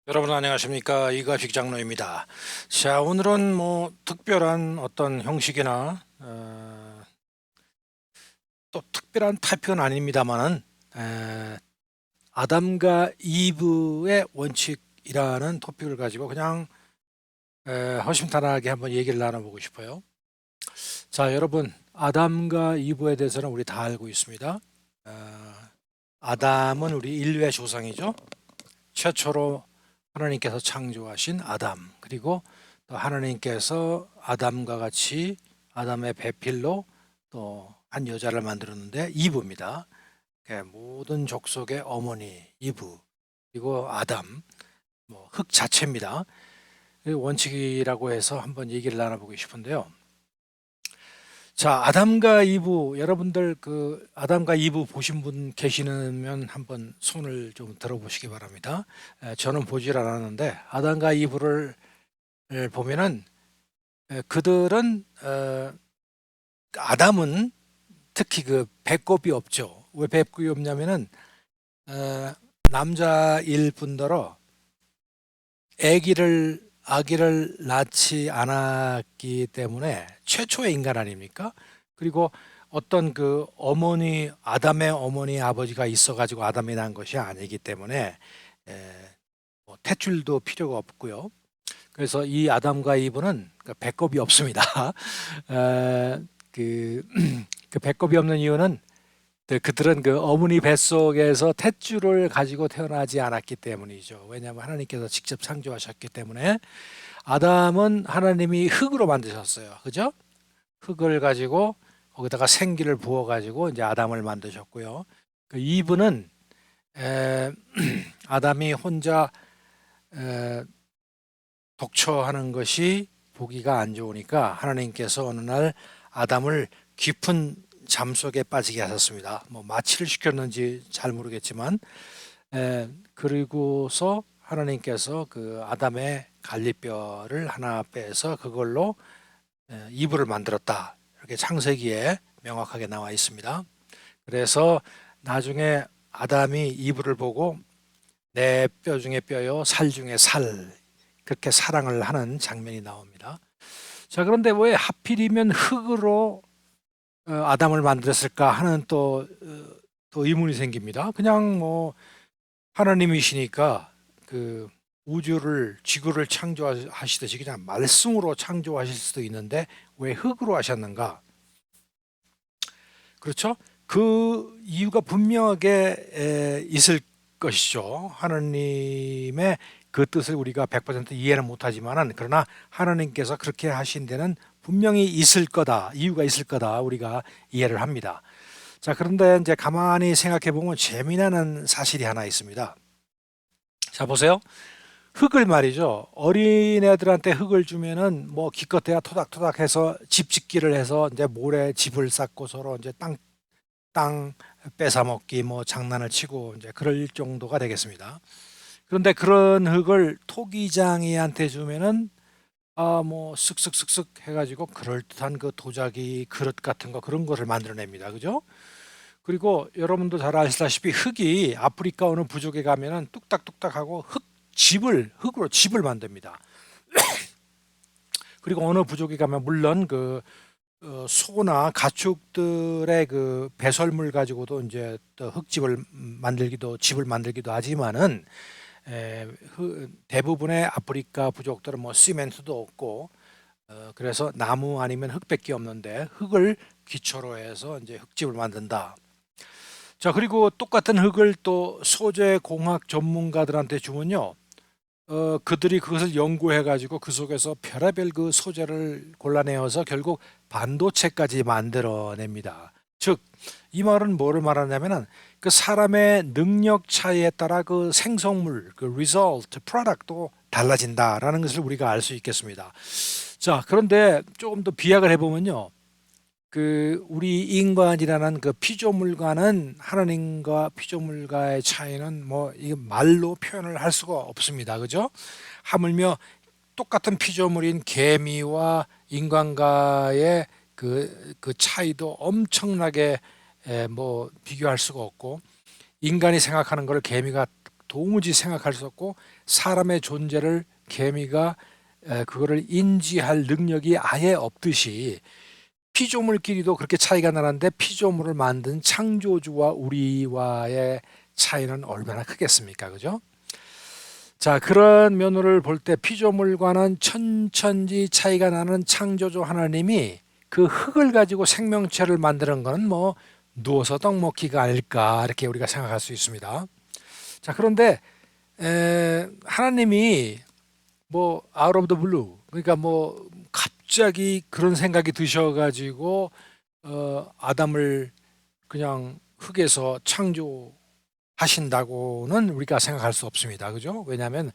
여러분 안녕하십니까? 이가식 장로입니다. 자, 오늘은 뭐 특별한 어떤 형식이나 또 특별한 타입은 아닙니다만은 아담과 이브의 원칙이라는 토픽을 가지고 그냥 허심탄회하게 한번 얘기를 나눠보고 싶어요. 자, 여러분, 아담과 이브에 대해서는 우리 다 알고 있습니다. 아담은 우리 인류의 조상이죠. 최초로 하나님께서 창조하신 아담, 그리고 또 하나님께서 아담과 같이 아담의 배필로 또 한 여자를 만들었는데 이브입니다. 모든 족속의 어머니 이브, 그리고 아담, 뭐 흙 자체입니다. 원칙이라고 해서 한번 얘기를 나눠보고 싶은데요. 자, 아담과 이브, 여러분들 그 아담과 이브 보신 분 계시면 한번 손을 좀 들어보시기 바랍니다. 저는 보질 않았는데 아담과 이브를 보면은 그들은 아담은 특히 그 배꼽이 없죠. 왜 배꼽이 없냐면은 어, 남자일 뿐더러 아기를 낳지 않았기 때문에 최초의 인간 아닙니까? 그리고 어떤 그 아담의 어머니 아버지가 있어가지고 아담이 난 것이 아니기 때문에 뭐 탯줄도 필요가 없고요. 그래서 이 아담과 이브는 그 배꼽이 없습니다. 에, 그, 그 배꼽이 없는 이유는 그들은 그 어머니 뱃속에서 탯줄을 가지고 태어나지 않았기 때문이죠. 왜냐하면 하나님께서 직접 창조하셨기 때문에. 아담은 하나님이 흙으로 만드셨어요. 그죠? 흙을 가지고 거기다가 생기를 부어 가지고 이제 아담을 만드셨고요. 그 이브는 에, 아담이 혼자 에, 독처하는 것이 보기가 안 좋으니까 하나님께서 어느 날 아담을 깊은 잠 속에 빠지게 하셨습니다. 뭐 마취를 시켰는지 잘 모르겠지만, 그리고서 하나님께서 그 아담의 갈비뼈를 하나 빼서 그걸로 이불을 만들었다. 이렇게 창세기에 명확하게 나와 있습니다. 그래서 나중에 아담이 이불을 보고 내 뼈 중에 뼈요, 살 중에 살, 그렇게 사랑을 하는 장면이 나옵니다. 자, 그런데 왜 하필이면 흙으로 아담을 만들었을까 하는 또 의문이 생깁니다. 그냥 뭐 하나님이시니까 그 지구를 창조하시듯이 그냥 말씀으로 창조하실 수도 있는데 왜 흙으로 하셨는가? 그렇죠? 그 이유가 분명하게 있을 것이죠. 하나님의 그 뜻을 우리가 100% 이해는 못하지만은 그러나 하나님께서 그렇게 하신 데는 분명히 있을 거다. 이유가 있을 거다. 우리가 이해를 합니다. 자, 그런데 이제 가만히 생각해 보면 재미나는 사실이 하나 있습니다. 자, 보세요. 흙을 말이죠. 어린애들한테 흙을 주면은 뭐 기껏해야 토닥토닥 해서 집 짓기를 해서 이제 모래 집을 쌓고 서로 이제 땅 뺏어 먹기 뭐 장난을 치고 이제 그럴 정도가 되겠습니다. 그런데 그런 흙을 토기장이한테 주면은 뭐 쓱쓱쓱쓱 해가지고 그럴듯한 그 도자기 그릇 같은 거 그런 거를 만들어냅니다. 그죠? 그리고 여러분도 잘 아시다시피 흙이 아프리카 어느 부족에 가면은 뚝딱뚝딱하고 흙으로 집을 만듭니다. 그리고 어느 부족에 가면 물론 그 소나 가축들의 그 배설물 가지고도 이제 또 집을 만들기도 하지만은 대부분의 아프리카 부족들은 뭐 시멘트도 없고 그래서 나무 아니면 흙밖에 없는데 흙을 기초로 해서 이제 흙집을 만든다. 자, 그리고 똑같은 흙을 또 소재 공학 전문가들한테 주면요. 그들이 그것을 연구해 가지고 그 속에서 별의별 그 소재를 골라내어서 결국 반도체까지 만들어냅니다. 즉, 이 말은 뭐를 말하냐면은 그 사람의 능력 차이에 따라 그 생성물, 그 result, product도 달라진다라는 것을 우리가 알 수 있겠습니다. 자, 그런데 조금 더 비약을 해보면요. 그 우리 인간이라는 그 피조물과는 하나님과 피조물과의 차이는 뭐 이 말로 표현을 할 수가 없습니다. 그죠? 하물며 똑같은 피조물인 개미와 인간과의 그 차이도 엄청나게 뭐 비교할 수가 없고 인간이 생각하는 걸 개미가 도무지 생각할 수 없고 사람의 존재를 개미가 그거를 인지할 능력이 아예 없듯이 피조물끼리도 그렇게 차이가 나는데 피조물을 만든 창조주와 우리와의 차이는 얼마나 크겠습니까? 그죠? 자, 그런 면을 볼 때 피조물과는 천천지 차이가 나는 창조주 하나님이 그 흙을 가지고 생명체를 만드는 것은 뭐 누워서 떡 먹기가 아닐까 이렇게 우리가 생각할 수 있습니다. 자, 그런데 하나님이 뭐 out of the blue, 그러니까 뭐 갑자기 그런 생각이 드셔가지고 아담을 그냥 흙에서 창조하신다고는 우리가 생각할 수 없습니다. 그죠? 왜냐하면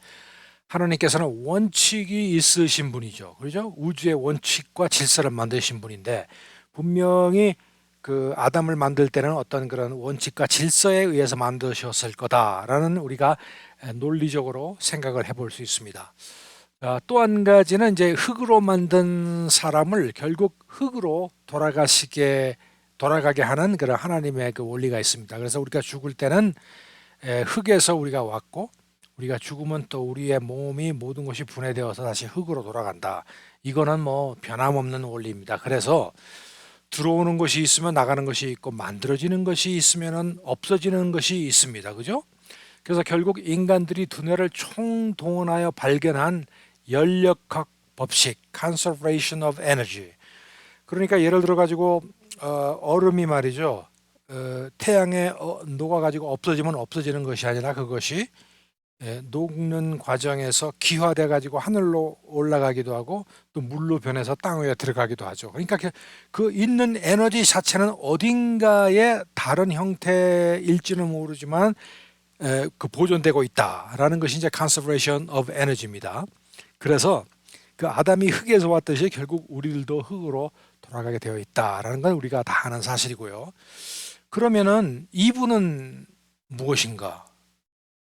하나님께서는 원칙이 있으신 분이죠. 그죠? 우주의 원칙과 질서를 만드신 분인데 분명히 그 아담을 만들 때는 어떤 그런 원칙과 질서에 의해서 만드셨을 거다라는 우리가 논리적으로 생각을 해볼 수 있습니다. 또 한 가지는 이제 흙으로 만든 사람을 결국 흙으로 돌아가게 하는 그런 하나님의 그 원리가 있습니다. 그래서 우리가 죽을 때는 흙에서 우리가 왔고 우리가 죽으면 또 우리의 몸이 모든 것이 분해되어서 다시 흙으로 돌아간다. 이거는 뭐 변함없는 원리입니다. 그래서 들어오는 것이 있으면 나가는 것이 있고 만들어지는 것이 있으면 없어지는 것이 있습니다. 그죠? 그래서 결국 인간들이 두뇌를 총동원하여 발견한 연력학 법칙, conservation of energy. 그러니까 예를 들어 가지고 얼음이 말이죠. 태양에 녹아가지고 없어지면 없어지는 것이 아니라 그것이 녹는 과정에서 기화돼 가지고 하늘로 올라가기도 하고 또 물로 변해서 땅 위에 들어가기도 하죠. 그러니까 그 있는 에너지 자체는 어딘가에 다른 형태일지는 모르지만 그 보존되고 있다라는 것이 이제 conservation of energy입니다. 그래서 그 아담이 흙에서 왔듯이 결국 우리들도 흙으로 돌아가게 되어 있다라는 건 우리가 다 아는 사실이고요. 그러면은 이분은 무엇인가?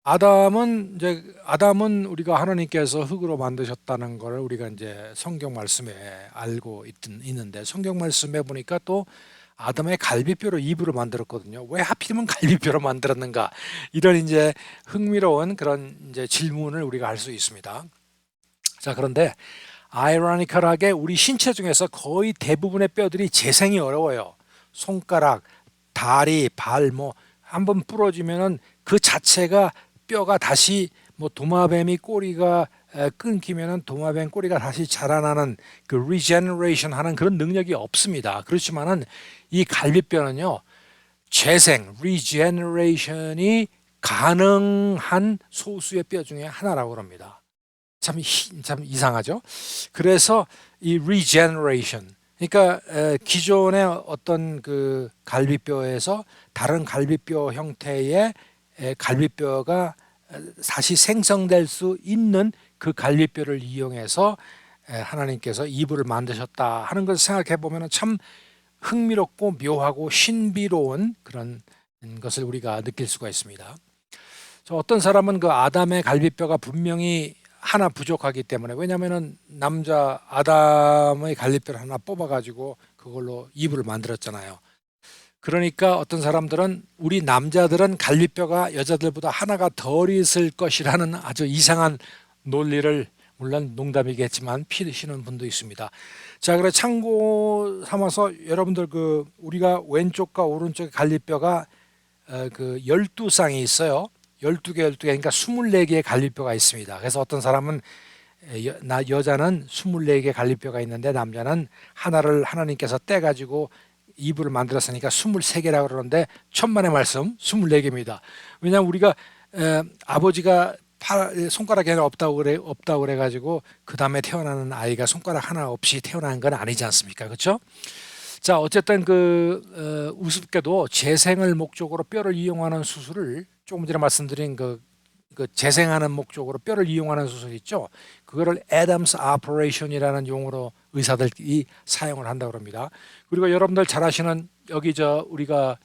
아담은 우리가 하나님께서 흙으로 만드셨다는 걸 우리가 이제 성경 말씀에 알고 있는데 성경 말씀에 보니까 또 아담의 갈비뼈로 이불을 만들었거든요. 왜 하필이면 갈비뼈로 만들었는가? 이런 이제 흥미로운 그런 이제 질문을 우리가 할 수 있습니다. 자, 그런데 아이러니컬하게 우리 신체 중에서 거의 대부분의 뼈들이 재생이 어려워요. 손가락, 다리, 발 뭐 한번 부러지면은 그 자체가 뼈가 다시 뭐 도마뱀이 꼬리가 끊기면은 도마뱀 꼬리가 다시 자라나는 그 리제너레이션 하는 그런 능력이 없습니다. 그렇지만은 이 갈비뼈는요, 재생, 리제너레이션이 가능한 소수의 뼈 중에 하나라고 합니다. 참 이상하죠? 그래서 이 regeneration, 그러니까 기존의 어떤 그 갈비뼈에서 다른 갈비뼈 형태의 갈비뼈가 다시 생성될 수 있는 그 갈비뼈를 이용해서 하나님께서 이불을 만드셨다 하는 것을 생각해 보면 참 흥미롭고 묘하고 신비로운 그런 것을 우리가 느낄 수가 있습니다. 어떤 사람은 그 아담의 갈비뼈가 분명히 하나 부족하기 때문에, 왜냐하면 남자 아담의 갈비뼈를 하나 뽑아가지고 그걸로 이불을 만들었잖아요. 그러니까 어떤 사람들은 우리 남자들은 갈비뼈가 여자들보다 하나가 덜 있을 것이라는 아주 이상한 논리를, 물론 농담이겠지만 피드시는 분도 있습니다. 자, 그래 참고 삼아서 여러분들 그 우리가 왼쪽과 오른쪽의 갈비뼈가 그 12쌍이 있어요. 12개, 그러니까 24개의 갈비뼈가 있습니다. 그래서 어떤 사람은 여자는 24개의 갈비뼈가 있는데 남자는 하나를 하나님께서 떼가지고 이불을 만들었으니까 23개라고 그러는데 천만의 말씀 24개입니다. 왜냐하면 우리가 아버지가 손가락이 없다고 그래가지고 그 다음에 태어나는 아이가 손가락 하나 없이 태어나는 건 아니지 않습니까? 그렇죠? 자, 어쨌든 우습게도 재생을 목적으로 뼈를 이용하는 수술을, 조금 전에 말씀드린 그 재생하는 목적으로 뼈를 이용하는 수술 있죠. 그거를 애덤스 오퍼레이션이라는 용어로 의사들이 사용을 한다고 합니다. 그리고 여러분들 잘 아시는 여기 우리가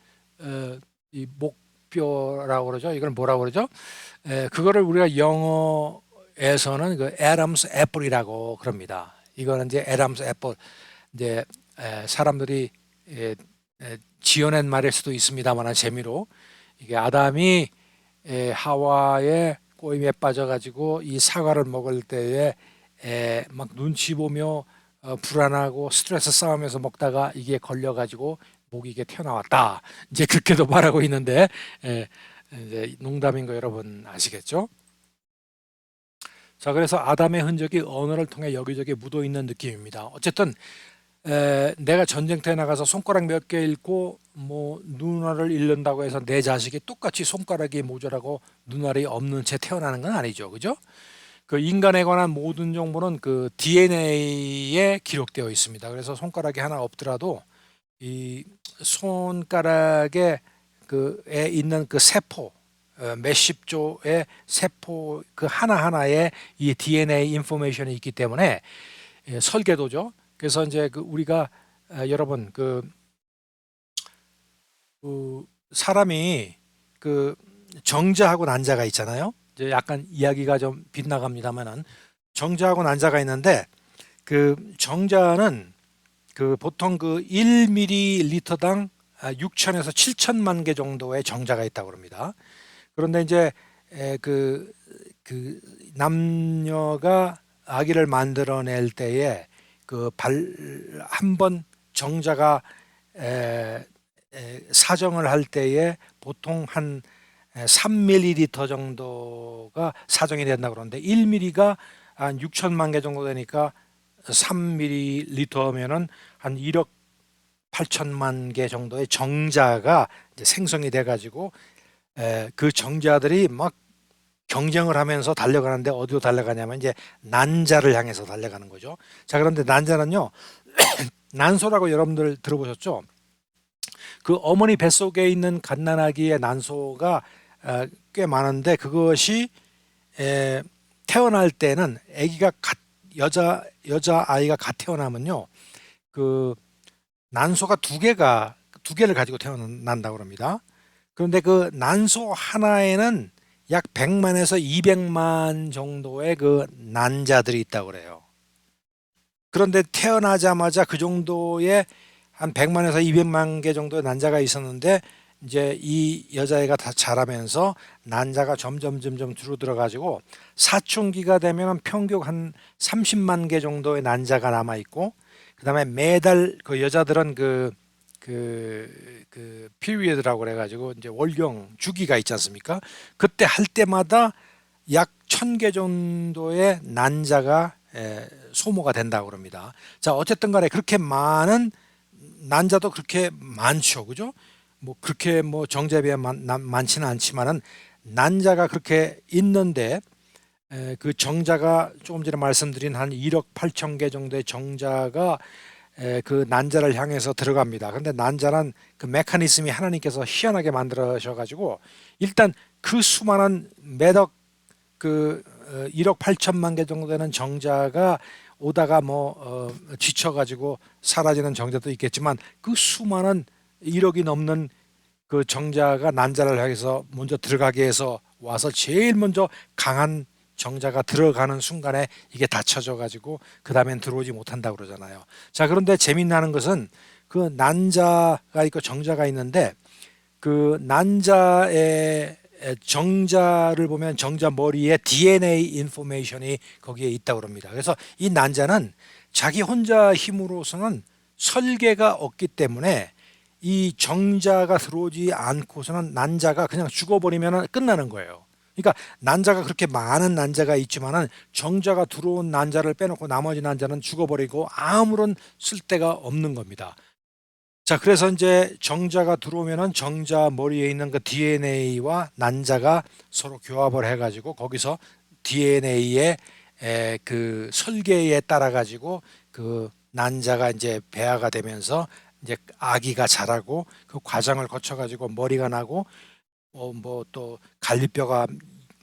이 목뼈라고 그러죠. 이걸 뭐라고 그러죠? 그거를 우리가 영어에서는 그 애덤스 애플이라고 그럽니다. 이거는 이제 애덤스 애플, 이제 사람들이 지어낸 말일 수도 있습니다만 재미로, 이게 아담이 하와의 꼬임에 빠져가지고 이 사과를 먹을 때에 막 눈치 보며 불안하고 스트레스 쌓으면서 먹다가 이게 걸려가지고 목이 이게 튀어나왔다. 이제 그렇게도 말하고 있는데 에, 이제 농담인 거 여러분 아시겠죠? 자, 그래서 아담의 흔적이 언어를 통해 여기저기 묻어 있는 느낌입니다. 어쨌든 내가 전쟁터에 나가서 손가락 몇 개 잃고 뭐 눈알을 잃는다고 해서 내 자식이 똑같이 손가락이 모자라고 눈알이 없는 채 태어나는 건 아니죠. 그죠? 그 인간에 관한 모든 정보는 그 DNA에 기록되어 있습니다. 그래서 손가락이 하나 없더라도 이 손가락에 그에 있는 그 세포 몇십 조의 세포 그 하나하나에 이 DNA 인포메이션이 있기 때문에 설계도죠. 그래서 이제 그 우리가 여러분 그 사람이 그 정자하고 난자가 있잖아요. 이제 약간 이야기가 좀 빗나갑니다만은 정자하고 난자가 있는데 그 정자는 그 보통 그 1ml당 6천에서 7천만 개 정도의 정자가 있다고 합니다. 그런데 이제 그 남녀가 아기를 만들어낼 때에 그 한 번 정자가 에, 사정을 할 때에 보통 한 3ml 정도가 사정이 된다고 그러는데 1ml가 한 6천만 개 정도 되니까 3ml면은 한 1억 8천만 개 정도의 정자가 이제 생성이 돼 가지고 그 정자들이 막 경쟁을 하면서 달려가는데 어디로 달려가냐면 이제 난자를 향해서 달려가는 거죠. 자, 그런데 난자는요, 난소라고 여러분들 들어보셨죠? 그 어머니 뱃속에 있는 갓난아기의 난소가 꽤 많은데 그것이 에, 태어날 때는 아기가 여자 아이가 갓 태어나면요, 그 난소가 두 개를 가지고 태어난다고 합니다. 그런데 그 난소 하나에는 약 100만에서 200만 정도의 그 난자들이 있다고 그래요. 그런데 태어나자마자 그 정도의 한 100만에서 200만 개 정도의 난자가 있었는데 이제 이 여자애가 다 자라면서 난자가 점점 줄어들어 가지고 사춘기가 되면 평균 한 30만 개 정도의 난자가 남아 있고 그다음에 매달 그 여자들은 그 피리어드라고 그래가지고 이제 월경 주기가 있지 않습니까? 그때 할 때마다 약 1,000개 정도의 난자가 소모가 된다고 그럽니다. 자, 어쨌든 간에 그렇게 많은 난자도 그렇게 많죠. 그죠? 뭐 그렇게 뭐 정제에 비해 많지는 않지만은 난자가 그렇게 있는데 그 정자가 조금 전에 말씀드린 한 1억 8천 개 정도의 정자가 그 난자를 향해서 들어갑니다. 근데 난자는 그 메커니즘이 하나님께서 희한하게 만들어셔가지고 일단 그 수많은 매덕 1억 8천만 개 정도 되는 정자가 오다가 뭐 지쳐가지고 사라지는 정자도 있겠지만 그 수많은 1억이 넘는 그 정자가 난자를 향해서 먼저 들어가게 해서 와서 제일 먼저 강한 정자가 들어가는 순간에 이게 닫혀져 가지고 그 다음엔 들어오지 못한다고 그러잖아요. 자, 그런데 재미나는 것은 그 난자가 있고 정자가 있는데 그 난자의 정자를 보면 정자 머리에 DNA 인포메이션이 거기에 있다고 합니다. 그래서 이 난자는 자기 혼자 힘으로서는 설계가 없기 때문에 이 정자가 들어오지 않고서는 난자가 그냥 죽어버리면 끝나는 거예요. 그러니까 난자가 그렇게 많은 난자가 있지만은 정자가 들어온 난자를 빼놓고 나머지 난자는 죽어버리고 아무런 쓸데가 없는 겁니다. 자, 그래서 이제 정자가 들어오면은 정자 머리에 있는 그 DNA와 난자가 서로 교합을 해가지고 거기서 DNA의 그 설계에 따라 가지고 그 난자가 이제 배아가 되면서 이제 아기가 자라고 그 과정을 거쳐 가지고 머리가 나고 뭐 또 갈비뼈가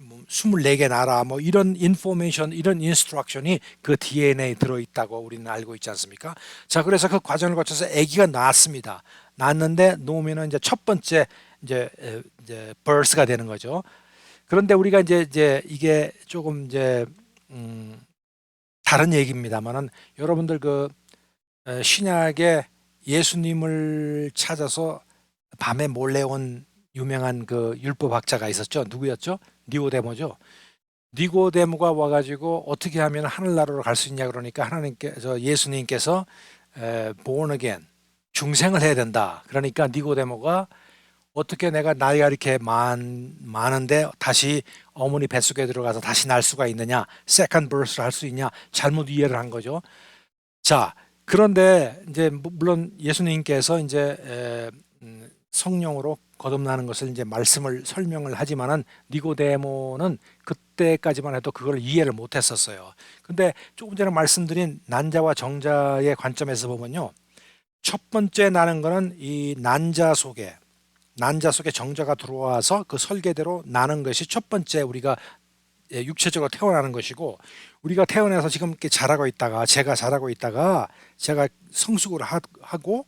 뭐 24개 나라 뭐 이런 인포메이션 이런 인스트럭션이 그 DNA에 들어있다고 우리는 알고 있지 않습니까? 자, 그래서 그 과정을 거쳐서 아기가 낳았습니다. 낳았는데 놓으면은 이제 첫 번째 이제 birth가 되는 거죠. 그런데 우리가 이제 이게 조금 이제 음, 다른 얘기입니다만은 여러분들 그 신약에 예수님을 찾아서 밤에 몰래 온 유명한 그 율법학자가 있었죠. 누구였죠? 니고데모죠. 니고데모가 와가지고 어떻게 하면 하늘나라로 갈 수 있냐 그러니까 예수님께서 born again, 중생을 해야 된다. 그러니까 니고데모가 어떻게 내가 나이가 이렇게 많은데 다시 어머니 뱃속에 들어가서 다시 날 수가 있느냐, second birth를 할 수 있냐, 잘못 이해를 한 거죠. 자, 그런데 이제 물론 예수님께서 이제 성령으로 거듭나는 것을 이제 말씀을 설명을 하지만은 니고데모는 그때까지만 해도 그걸 이해를 못 했었어요. 근데 조금 전에 말씀드린 난자와 정자의 관점에서 보면요. 첫 번째 나는 거는 이 난자 속에 정자가 들어와서 그 설계대로 나는 것이 첫 번째 우리가 육체적으로 태어나는 것이고, 우리가 태어나서 지금 이렇게 자라고 있다가 제가 성숙을 하고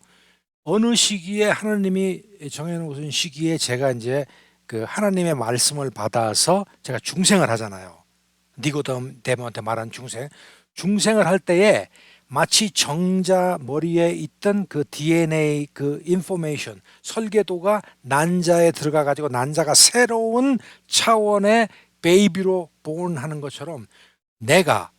어느 시기에 하나님이 정해놓은 시기에 제가 이제 그 하나님의 말씀을 받아서 제가 중생을 하잖아요. 니고데모한테 말한 중생을 할 때에 마치 정자 머리에 있던 그 DNA 그 인포메이션 설계도가 난자에 들어가 가지고 난자가 새로운 차원의 베이비로 본하는 것처럼 내가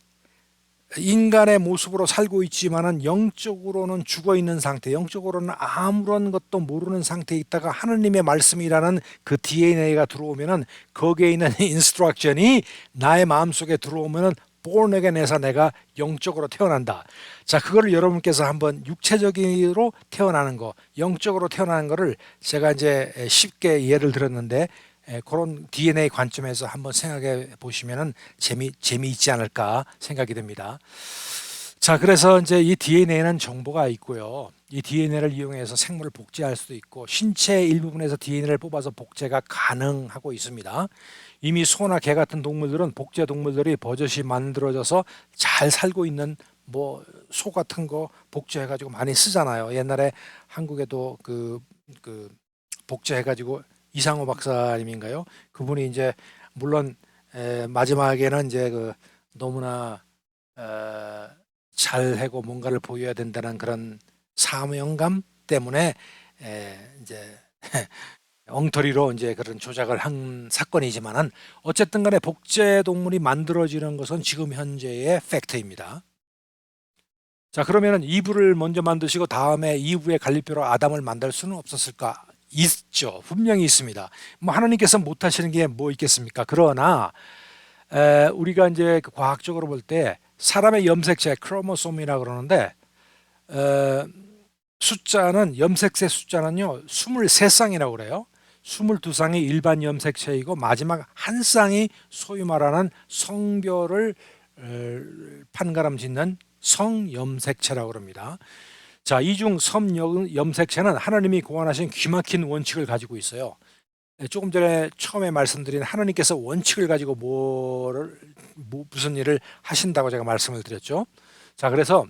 인간의 모습으로 살고 있지만은 영적으로는 죽어 있는 상태, 영적으로는 아무런 것도 모르는 상태에 있다가 하나님의 말씀이라는 그 DNA가 들어오면은 거기에 있는 인스트럭션이 나의 마음속에 들어오면은 born again에서 내가 영적으로 태어난다. 자, 그거를 여러분께서 한번 육체적으로 태어나는 거, 영적으로 태어나는 거를 제가 이제 쉽게 예를 들었는데 그런 DNA 관점에서 한번 생각해 보시면은 재미있지 않을까 생각이 듭니다. 자, 그래서 이제 이 DNA는 정보가 있고요. 이 DNA를 이용해서 생물을 복제할 수도 있고 신체 일부분에서 DNA를 뽑아서 복제가 가능하고 있습니다. 이미 소나 개 같은 동물들은 복제 동물들이 버젓이 만들어져서 잘 살고 있는 뭐 소 같은 거 복제해가지고 많이 쓰잖아요. 옛날에 한국에도 그 복제해가지고 이상호 박사님인가요? 그분이 이제 물론 마지막에는 이제 그 너무나 잘하고 뭔가를 보여야 된다는 그런 사명감 때문에 이제 엉터리로 이제 그런 조작을 한 사건이지만은 어쨌든 간에 복제 동물이 만들어지는 것은 지금 현재의 팩트입니다. 자, 그러면은 이브를 먼저 만드시고 다음에 이브의 갈립뼈로 아담을 만들 수는 없었을까? 있죠. 분명히 있습니다. 뭐 하나님께서 못 하시는 게 뭐 있겠습니까? 그러나 우리가 이제 그 과학적으로 볼 때 사람의 염색체 크로모솜이라 그러는데 에, 숫자는 염색체 숫자는요 23쌍이라고 그래요. 22쌍이 일반 염색체이고 마지막 한 쌍이 소위 말하는 성별을 판가름 짓는 성염색체라고 그럽니다. 자, 이중 섬염색체는 하나님이 고안하신 귀막힌 원칙을 가지고 있어요. 조금 전에 처음에 말씀드린 하나님께서 원칙을 가지고 무슨 일을 하신다고 제가 말씀을 드렸죠. 자, 그래서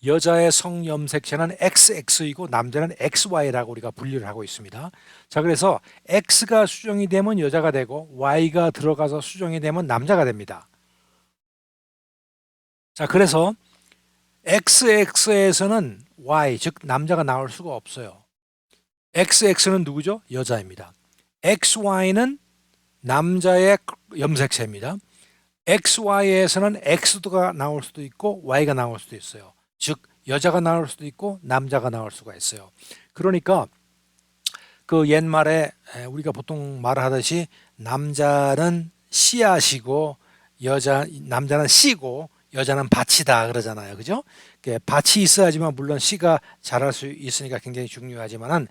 여자의 성염색체는 XX이고 남자는 XY라고 우리가 분류를 하고 있습니다. 자, 그래서 X가 수정이 되면 여자가 되고 Y가 들어가서 수정이 되면 남자가 됩니다. 자, 그래서 XX에서는 Y, 즉 남자가 나올 수가 없어요. XX는 누구죠? 여자입니다. XY는 남자의 염색체입니다. XY에서는 X가 나올 수도 있고 Y가 나올 수도 있어요. 즉 여자가 나올 수도 있고 남자가 나올 수가 있어요. 그러니까 그 옛말에 우리가 보통 말하듯이 남자는 씨앗이고 남자는 씨고 여자는 밭이다 그러잖아요. 그죠? 밭이 있어야지만 물론 씨가 자랄 수 있으니까 굉장히 중요하지만은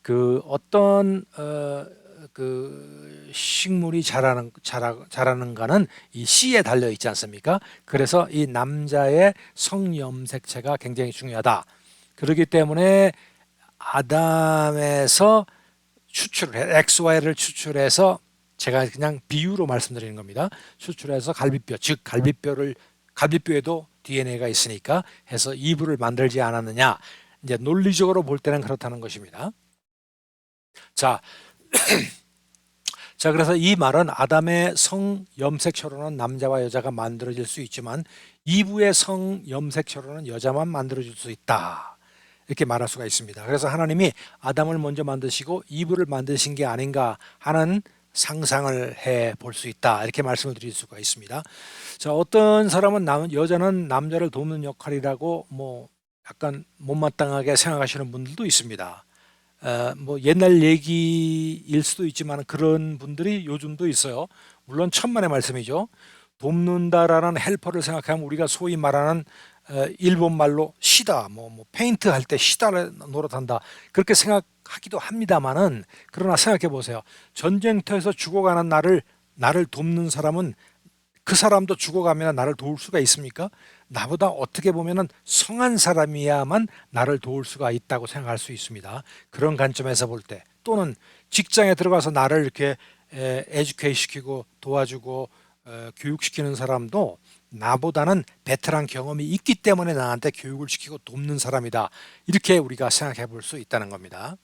그 어떤 그 식물이 자라는가는 이 씨에 달려 있지 않습니까? 그래서 이 남자의 성염색체가 굉장히 중요하다. 그렇기 때문에 아담에서 XY를 추출해서 제가 그냥 비유로 말씀드리는 겁니다. 추출해서 갈비뼈, 즉 갈비뼈에도 DNA가 있으니까 해서 이브를 만들지 않았느냐. 이제 논리적으로 볼 때는 그렇다는 것입니다. 자, 자, 그래서 이 말은 아담의 성염색체로는 남자와 여자가 만들어질 수 있지만 이브의 성염색체로는 여자만 만들어질 수 있다. 이렇게 말할 수가 있습니다. 그래서 하나님이 아담을 먼저 만드시고 이브를 만드신 게 아닌가 하는 상상을 해 볼 수 있다. 이렇게 말씀을 드릴 수가 있습니다. 자, 어떤 사람은 여자는 남자를 돕는 역할이라고 뭐 약간 못마땅하게 생각하시는 분들도 있습니다. 뭐 옛날 얘기일 수도 있지만 그런 분들이 요즘도 있어요. 물론 천만의 말씀이죠. 돕는다라는 헬퍼를 생각하면 우리가 소위 말하는 일본 말로 시다, 뭐 페인트 할 때 시다를 노릇한다 그렇게 생각하기도 합니다만은 그러나 생각해 보세요. 전쟁터에서 죽어가는 나를 돕는 사람은 그 사람도 죽어가면 나를 도울 수가 있습니까? 나보다 어떻게 보면은 성한 사람이야만 나를 도울 수가 있다고 생각할 수 있습니다. 그런 관점에서 볼 때 또는 직장에 들어가서 나를 이렇게 에듀케이트 시키고 도와주고 교육시키는 사람도 나보다는 베테랑 경험이 있기 때문에 나한테 교육을 시키고 돕는 사람이다. 이렇게 우리가 생각해 볼 수 있다는 겁니다.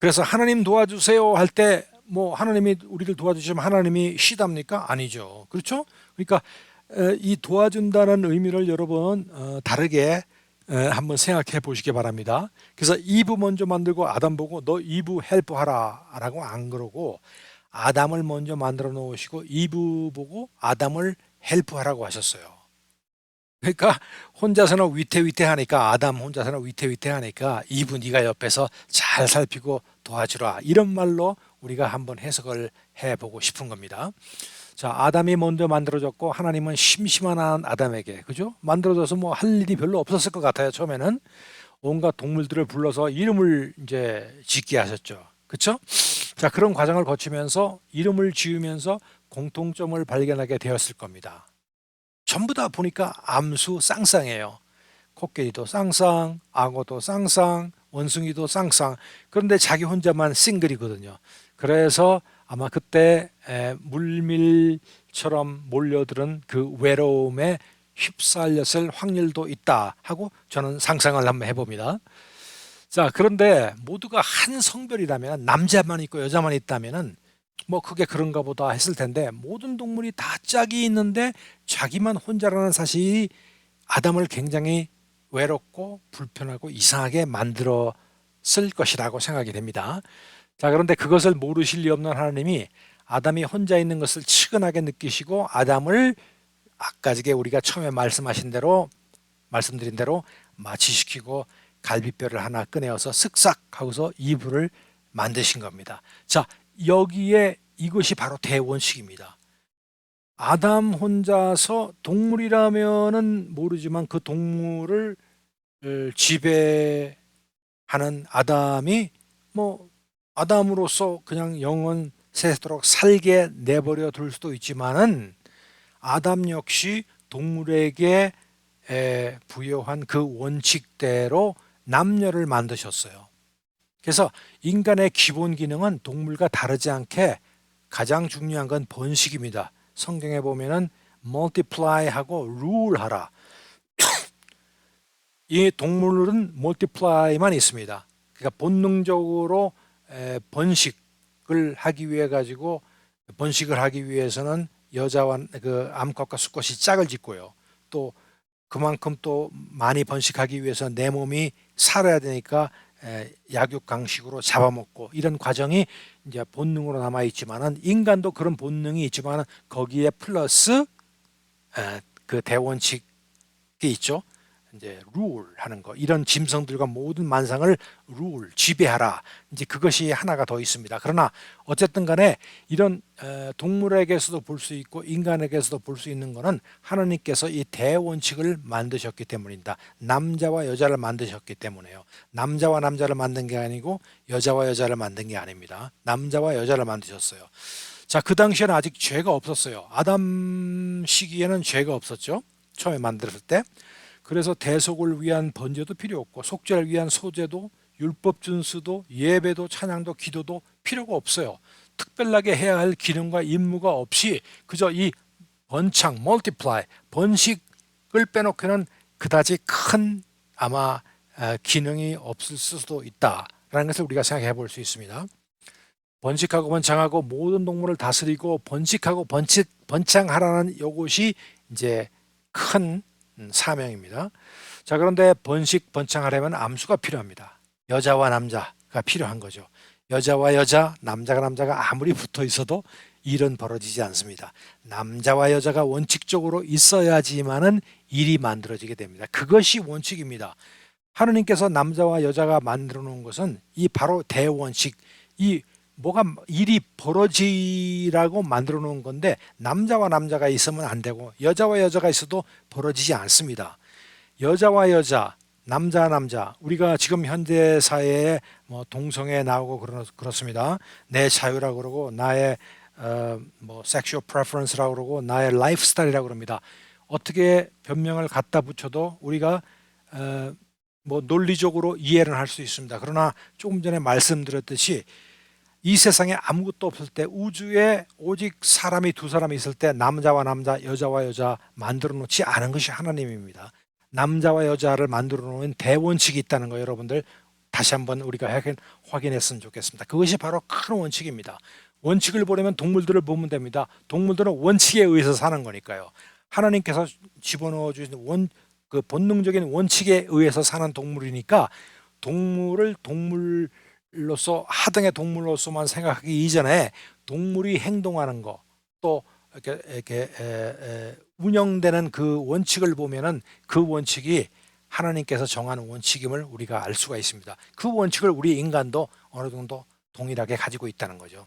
그래서 하나님 도와주세요 할 때 뭐 하나님이 우리를 도와주시면 하나님이 시답니까? 아니죠. 그렇죠? 그러니까 이 도와준다는 의미를 여러분 다르게 한번 생각해 보시기 바랍니다. 그래서 이브 먼저 만들고 아담 보고 너 이브 헬프하라 라고 안 그러고 아담을 먼저 만들어 놓으시고 이브 보고 아담을 헬프하라고 하셨어요. 그러니까 혼자서는 위태위태하니까 아담 혼자서는 위태위태하니까 이브 네가 옆에서 잘 살피고 도와주라 이런 말로 우리가 한번 해석을 해보고 싶은 겁니다. 자, 아담이 먼저 만들어졌고 하나님은 심심한 아담에게 그죠? 만들어져서 뭐 할 일이 별로 없었을 것 같아요. 처음에는 온갖 동물들을 불러서 이름을 이제 짓게 하셨죠. 그렇죠? 자, 그런 과정을 거치면서 이름을 지으면서 공통점을 발견하게 되었을 겁니다. 전부 다 보니까 암수 쌍쌍이에요. 코끼리도 쌍쌍, 악어도 쌍쌍, 원숭이도 쌍쌍. 그런데 자기 혼자만 싱글이거든요. 그래서 아마 그때 물밀처럼 몰려들은 그 외로움에 휩쓸렸을 확률도 있다 하고 저는 상상을 한번 해봅니다. 자, 그런데 모두가 한 성별이라면 남자만 있고 여자만 있다면은 뭐 그게 그런가 보다 했을 텐데 모든 동물이 다 짝이 있는데 자기만 혼자라는 사실이 아담을 굉장히 외롭고 불편하고 이상하게 만들었을 것이라고 생각이 됩니다. 자, 그런데 그것을 모르실 리 없는 하나님이 아담이 혼자 있는 것을 측은하게 느끼시고 아담을 아까 전에 우리가 처음에 말씀드린 대로 마취시키고 갈비뼈를 하나 꺼내어서 쓱싹 하고서 이불을 만드신 겁니다. 자, 여기에 이것이 바로 대원칙입니다. 아담 혼자서 동물이라면은 모르지만 그 동물을 지배하는 아담이 뭐 아담으로서 그냥 영원 세도록 살게 내버려 둘 수도 있지만은 아담 역시 동물에게 부여한 그 원칙대로 남녀를 만드셨어요. 그래서 인간의 기본 기능은 동물과 다르지 않게 가장 중요한 건 번식입니다. 성경에 보면은 multiply하고 rule하라. 이 동물은 multiply만 있습니다. 그러니까 본능적으로 번식을 하기 위해서는 여자와 그 암컷과 수컷이 짝을 짓고요. 또 그만큼 또 많이 번식하기 위해서 내 몸이 살아야 되니까 약육강식으로 잡아먹고 이런 과정이 이제 본능으로 남아 있지만은 인간도 그런 본능이 있지만은 거기에 플러스 그 대원칙이 있죠. 이제 룰 하는 거 이런 짐승들과 모든 만상을 룰 지배하라 이제 그것이 하나가 더 있습니다. 그러나 어쨌든 간에 이런 동물에게서도 볼 수 있고 인간에게서도 볼 수 있는 것은 하나님께서 이 대원칙을 만드셨기 때문입니다. 남자와 여자를 만드셨기 때문에요. 남자와 남자를 만든 게 아니고 여자와 여자를 만든 게 아닙니다. 남자와 여자를 만드셨어요. 자, 그 당시에는 아직 죄가 없었어요. 아담 시기에는 죄가 없었죠. 처음에 만들었을 때. 그래서 대속을 위한 번제도 필요 없고 속죄를 위한 소제도 율법 준수도 예배도 찬양도 기도도 필요가 없어요. 특별하게 해야 할 기능과 임무가 없이 그저 이 번창, multiply, 번식을 빼놓고는 그다지 큰 아마 기능이 없을 수도 있다라는 것을 우리가 생각해 볼 수 있습니다. 번식하고 번창하고 모든 동물을 다스리고 번식하고 번창하라는 이것이 이제 큰 사명입니다. 자, 그런데 번식번창하려면 암수가 필요합니다. 여자와 남자가 필요한 거죠. 여자와 여자, 남자가 남자가 아무리 붙어 있어도 일은 벌어지지 않습니다. 남자와 여자가 원칙적으로 있어야지만은 일이 만들어지게 됩니다. 그것이 원칙입니다. 하느님께서 남자와 여자가 만들어 놓은 것은 이 바로 대원칙, 이 뭐가 일이 벌어지라고 만들어 놓은 건데 남자와 남자가 있으면 안 되고 여자와 여자가 있어도 벌어지지 않습니다. 여자와 여자, 남자 남자, 우리가 지금 현대 사회에 뭐 동성애 나오고 그렇습니다. 내 자유라고 그러고 나의 뭐 섹슈얼 프레퍼런스라고 그러고 나의 라이프 스타일이라고 그럽니다. 어떻게 변명을 갖다 붙여도 우리가 뭐 논리적으로 이해는 할 수 있습니다. 그러나 조금 전에 말씀드렸듯이 이 세상에 아무것도 없을 때 우주에 오직 사람이 두 사람이 있을 때 남자와 남자, 여자와 여자 만들어 놓지 않은 것이 하나님입니다. 남자와 여자를 만들어 놓은 대원칙이 있다는 거 여러분들 다시 한번 우리가 확인했으면 좋겠습니다. 그것이 바로 큰 원칙입니다. 원칙을 보려면 동물들을 보면 됩니다. 동물들은 원칙에 의해서 사는 거니까요. 하나님께서 집어넣어 주신 그 본능적인 원칙에 의해서 사는 동물이니까 동물을 동물로서 하등의 동물로서만 생각하기 이전에 동물이 행동하는 거 또 이렇게 운영되는 그 원칙을 보면은 그 원칙이 하나님께서 정한 원칙임을 우리가 알 수가 있습니다. 그 원칙을 우리 인간도 어느 정도 동일하게 가지고 있다는 거죠.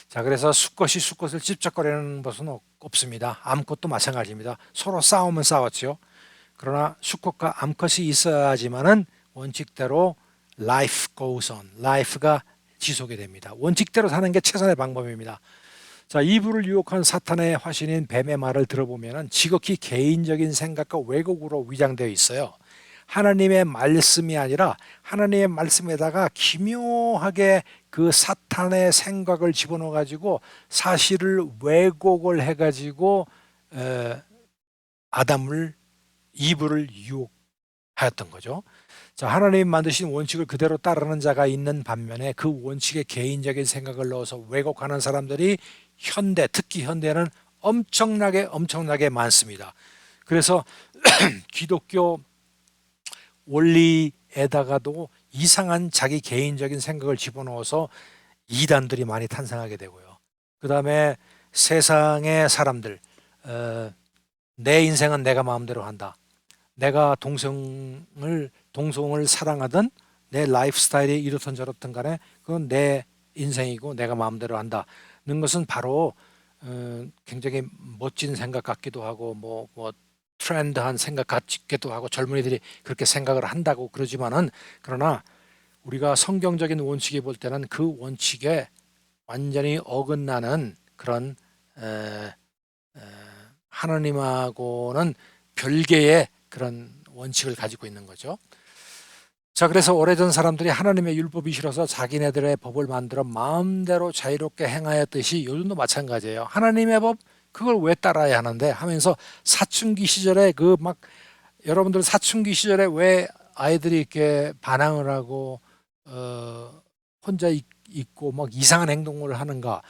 자, 그래서 수컷이 수컷을 찝쩍거리는 것은 없습니다. 암컷도 마찬가지입니다. 서로 싸우면 싸웠죠. 그러나 수컷과 암컷이 있어야지만은 원칙대로 life goes on, life가 지속이 됩니다. 원칙대로 사는 게 최선의 방법입니다. 자, 이브를 유혹한 사탄의 화신인 뱀의 말을 들어보면 지극히 개인적인 생각과 왜곡으로 위장되어 있어요. 하나님의 말씀이 아니라 하나님의 말씀에다가 기묘하게 그 사탄의 생각을 집어넣어 가지고 사실을 왜곡을 해 가지고 아담을 이브를 유혹하였던 거죠. 자, 하나님 만드신 원칙을 그대로 따르는 자가 있는 반면에 그 원칙에 개인적인 생각을 넣어서 왜곡하는 사람들이 특히 현대는 엄청나게 많습니다. 그래서 기독교 원리에다가도 이상한 자기 개인적인 생각을 집어넣어서 이단들이 많이 탄생하게 되고요. 그 다음에 세상의 사람들, 내 인생은 내가 마음대로 한다. 내가 동성을 사랑하든 내 라이프 스타일이 이렇든 저렇든 간에 그건 내 인생이고 내가 마음대로 한다는 것은 바로 굉장히 멋진 생각 같기도 하고 뭐 트렌드한 생각 같기도 하고 젊은이들이 그렇게 생각을 한다고 그러지만은 그러나 우리가 성경적인 원칙에 볼 때는 그 원칙에 완전히 어긋나는 그런 하나님하고는 별개의 그런 원칙을 가지고 있는 거죠. 자, 그래서 오래전 사람들이 하나님의 율법이 싫어서 자기네들의 법을 만들어 마음대로 자유롭게 행하였듯이 요즘도 마찬가지예요. 하나님의 법 그걸 왜 따라야 하는데 하면서 사춘기 시절에 여러분들 사춘기 시절에 왜 아이들이 이렇게 반항을 하고 혼자 있고 막 이상한 행동을 하는가?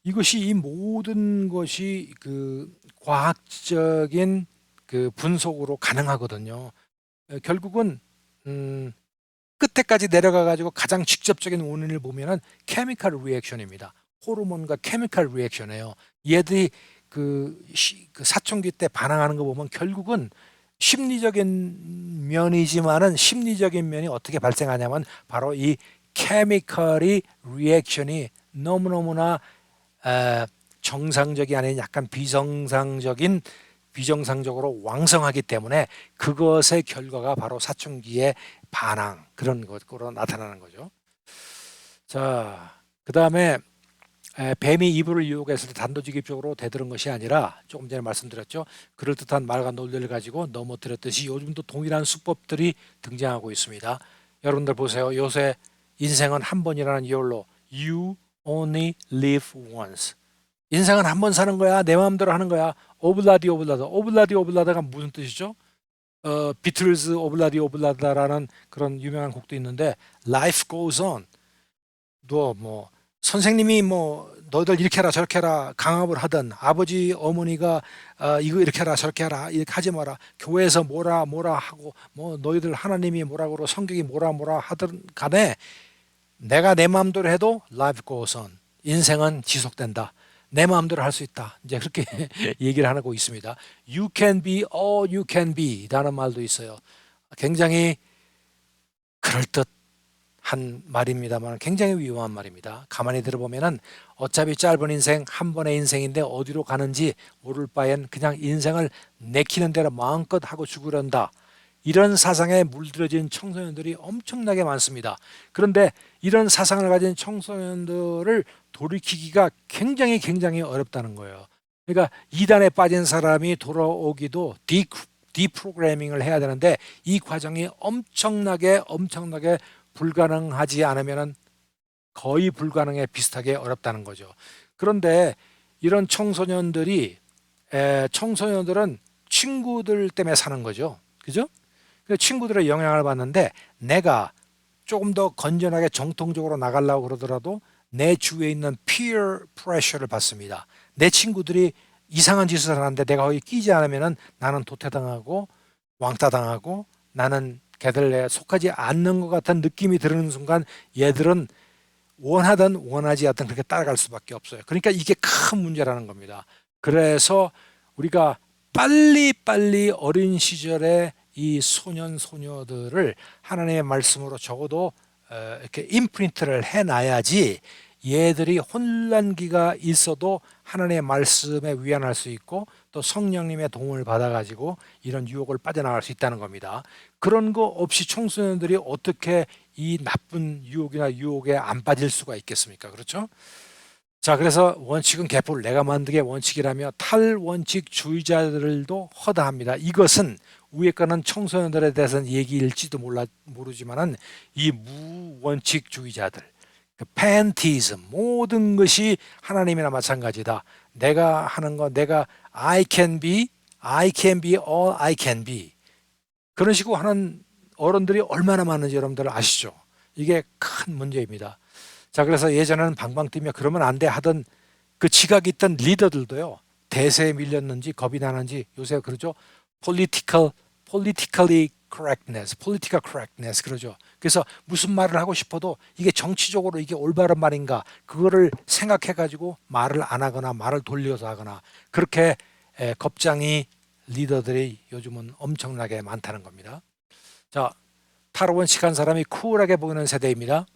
이것이 이 모든 것이 그 과학적인 그 분석으로 가능하거든요. 결국은 끝에까지 내려가 가지고 가장 직접적인 원인을 보면은 케미컬 리액션입니다. 호르몬과 케미컬 리액션이에요. 얘들이 그 사춘기 때 반항하는 거 보면 결국은 심리적인 면이지만은 심리적인 면이 어떻게 발생하냐면 바로 이 케미컬이 리액션이 너무너무나 정상적이 아닌 약간 비정상적으로 왕성하기 때문에 그것의 결과가 바로 사춘기의 반항 그런 것으로 나타나는 거죠. 자, 그 다음에 뱀이 이브를 유혹했을 때 단도직입적으로 대들은 것이 아니라 조금 전에 말씀드렸죠. 그럴듯한 말과 논리를 가지고 넘어뜨렸듯이 요즘도 동일한 수법들이 등장하고 있습니다. 여러분들 보세요. 요새 인생은 한 번이라는 이유로 You only live once. 인생은 한 번 사는 거야. 내 마음대로 하는 거야. 오블라디 오블라다. 오블라디 오블라다가 무슨 뜻이죠? 비틀즈 오블라디 오블라다라는 그런 유명한 곡도 있는데 Life goes on. 너 뭐 선생님이 뭐 너희들 이렇게 해라 저렇게 해라 강압을 하든 아버지 어머니가 이거 이렇게 해라 저렇게 해라 이렇게 하지 마라 교회에서 뭐라 뭐라 하고 뭐 너희들 하나님이 뭐라 그러고 성경이 뭐라 뭐라 하든 간에 내가 내 마음대로 해도 life goes on. 인생은 지속된다. 내 마음대로 할 수 있다. 이제 그렇게 얘기를 하고 있습니다. You can be all you can be 라는 말도 있어요. 굉장히 그럴듯한 말입니다만 굉장히 위험한 말입니다. 가만히 들어보면은 어차피 짧은 인생 한 번의 인생인데 어디로 가는지 모를 바엔 그냥 인생을 내키는 대로 마음껏 하고 죽으련다. 이런 사상에 물들어진 청소년들이 엄청나게 많습니다. 그런데 이런 사상을 가진 청소년들을 돌이키기가 굉장히 어렵다는 거예요. 그러니까 이단에 빠진 사람이 돌아오기도 디프로그래밍을 해야 되는데 이 과정이 엄청나게 불가능하지 않으면 거의 불가능에 비슷하게 어렵다는 거죠. 그런데 이런 청소년들은 친구들 때문에 사는 거죠. 그죠? 친구들의 영향을 받는데 내가 조금 더 건전하게 정통적으로 나가려고 그러더라도 내 주위에 있는 peer pressure를 받습니다. 내 친구들이 이상한 짓을 하는데 내가 거기 끼지 않으면 나는 도태당하고 왕따당하고 나는 걔들에 속하지 않는 것 같은 느낌이 드는 순간 얘들은 원하든 원하지 않든 그렇게 따라갈 수밖에 없어요. 그러니까 이게 큰 문제라는 겁니다. 그래서 우리가 빨리 어린 시절에 이 소녀들을 하나님의 말씀으로 적어도 이렇게 임프린트를 해놔야지 얘들이 혼란기가 있어도 하나님의 말씀에 위안할 수 있고 또 성령님의 도움을 받아가지고 이런 유혹을 빠져나갈 수 있다는 겁니다. 그런 거 없이 청소년들이 어떻게 이 나쁜 유혹에 안 빠질 수가 있겠습니까? 그렇죠? 자, 그래서 원칙은 개뿔 내가 만드게 원칙이라며 탈원칙주의자들도 허다합니다. 이것은 위에 거는 청소년들에 대해서는 얘기일지도 모르지만은 이 무원칙주의자들, 그 팬티즘 모든 것이 하나님이나 마찬가지다. 내가 하는 거 내가 I can be all I can be 그런 식으로 하는 어른들이 얼마나 많은지 여러분들 아시죠? 이게 큰 문제입니다. 자, 그래서 예전에는 방방 뛰며 그러면 안 돼 하던 그 지각이 있던 리더들도요, 대세에 밀렸는지 겁이 나는지 요새 그러죠. politically correctness 그러죠. 그래서 무슨 말을 하고 싶어도 이게 정치적으로 이게 올바른 말인가 그거를 생각해 가지고 말을 안 하거나 말을 돌려서 하거나 그렇게 겁쟁이 리더들이 요즘은 엄청나게 많다는 겁니다. 자, 탈원칙한 사람이 쿨하게 보이는 세대입니다.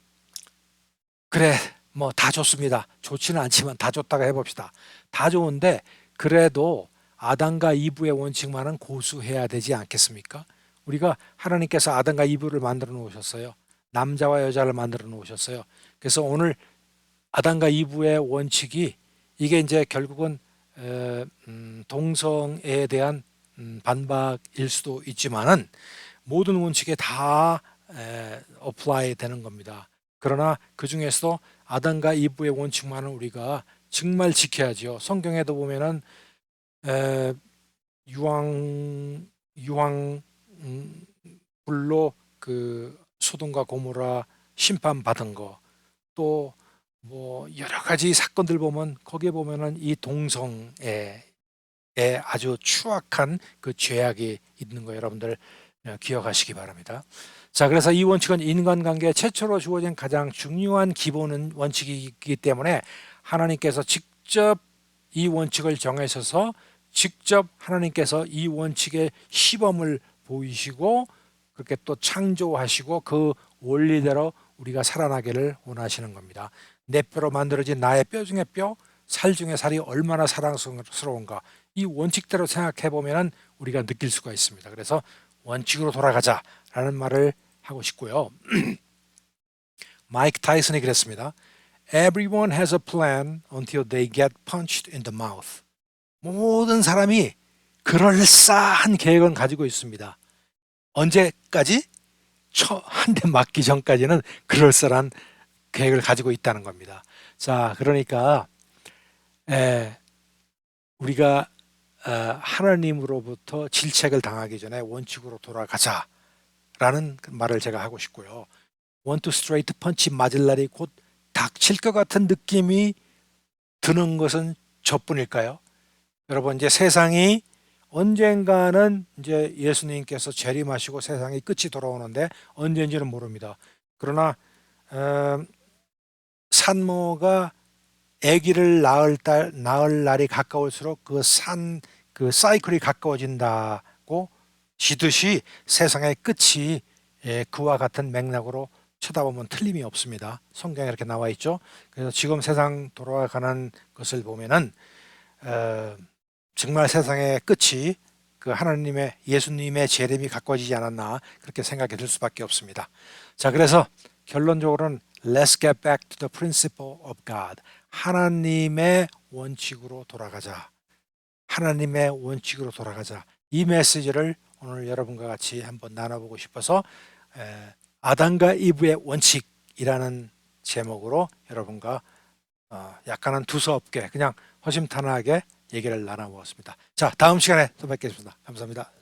그래, 뭐 다 좋습니다. 좋지는 않지만 다 좋다고 해봅시다. 다 좋은데 그래도 아담과 이브의 원칙만은 고수해야 되지 않겠습니까? 우리가 하나님께서 아담과 이브를 만들어 놓으셨어요. 남자와 여자를 만들어 놓으셨어요. 그래서 오늘 아담과 이브의 원칙이 이게 이제 결국은 동성애에 대한 반박일 수도 있지만은 모든 원칙에 다 apply 되는 겁니다. 그러나 그 중에서도 아담과 이브의 원칙만은 우리가 정말 지켜야죠. 성경에도 보면은 유황 불로 그 소돔과 고모라 심판받은 거, 또 뭐 여러 가지 사건들 보면 거기에 보면은 이 동성애에 아주 추악한 그 죄악이 있는 거 여러분들 기억하시기 바랍니다. 자, 그래서 이 원칙은 인간관계에 최초로 주어진 가장 중요한 기본 원칙이기 때문에 하나님께서 직접 이 원칙을 정하셔서 직접 하나님께서 이 원칙의 시범을 보이시고 그렇게 또 창조하시고 그 원리대로 우리가 살아나기를 원하시는 겁니다. 내 뼈로 만들어진 나의 뼈 중에 뼈, 살 중에 살이 얼마나 사랑스러운가 이 원칙대로 생각해 보면 우리가 느낄 수가 있습니다. 그래서 원칙으로 돌아가자라는 말을 하고 싶고요. 마이크 타이슨이 그랬습니다. Everyone has a plan until they get punched in the mouth. 모든 사람이 그럴싸한 계획은 가지고 있습니다. 언제까지? 한 대 맞기 전까지는 그럴싸한 계획을 가지고 있다는 겁니다. 자, 그러니까 우리가 하나님으로부터 질책을 당하기 전에 원칙으로 돌아가자라는 말을 제가 하고 싶고요. 원투 스트레이트 펀치 맞을 날이 곧 닥칠 것 같은 느낌이 드는 것은 저뿐일까요? 여러분, 이제 세상이 언젠가는 이제 예수님께서 재림하시고 세상이 끝이 돌아오는데 언제인지는 모릅니다. 그러나 산모가 아기를 낳을 날이 가까울수록 그 사이클이 가까워진다고 지듯이 세상의 끝이 그와 같은 맥락으로 쳐다보면 틀림이 없습니다. 성경에 이렇게 나와 있죠. 그래서 지금 세상 돌아가는 것을 보면은 정말 세상의 끝이 그 하나님의 예수님의 재림이 가까워지지 않았나 그렇게 생각이 들 수밖에 없습니다. 자, 그래서 결론적으로는 Let's get back to the principle of God. 하나님의 원칙으로 돌아가자. 하나님의 원칙으로 돌아가자. 이 메시지를 오늘 여러분과 같이 한번 나눠보고 싶어서 아담과 이브의 원칙이라는 제목으로 여러분과 약간은 두서없게 그냥 허심탄회하게 얘기를 나눠보았습니다. 자, 다음 시간에 또 뵙겠습니다. 감사합니다.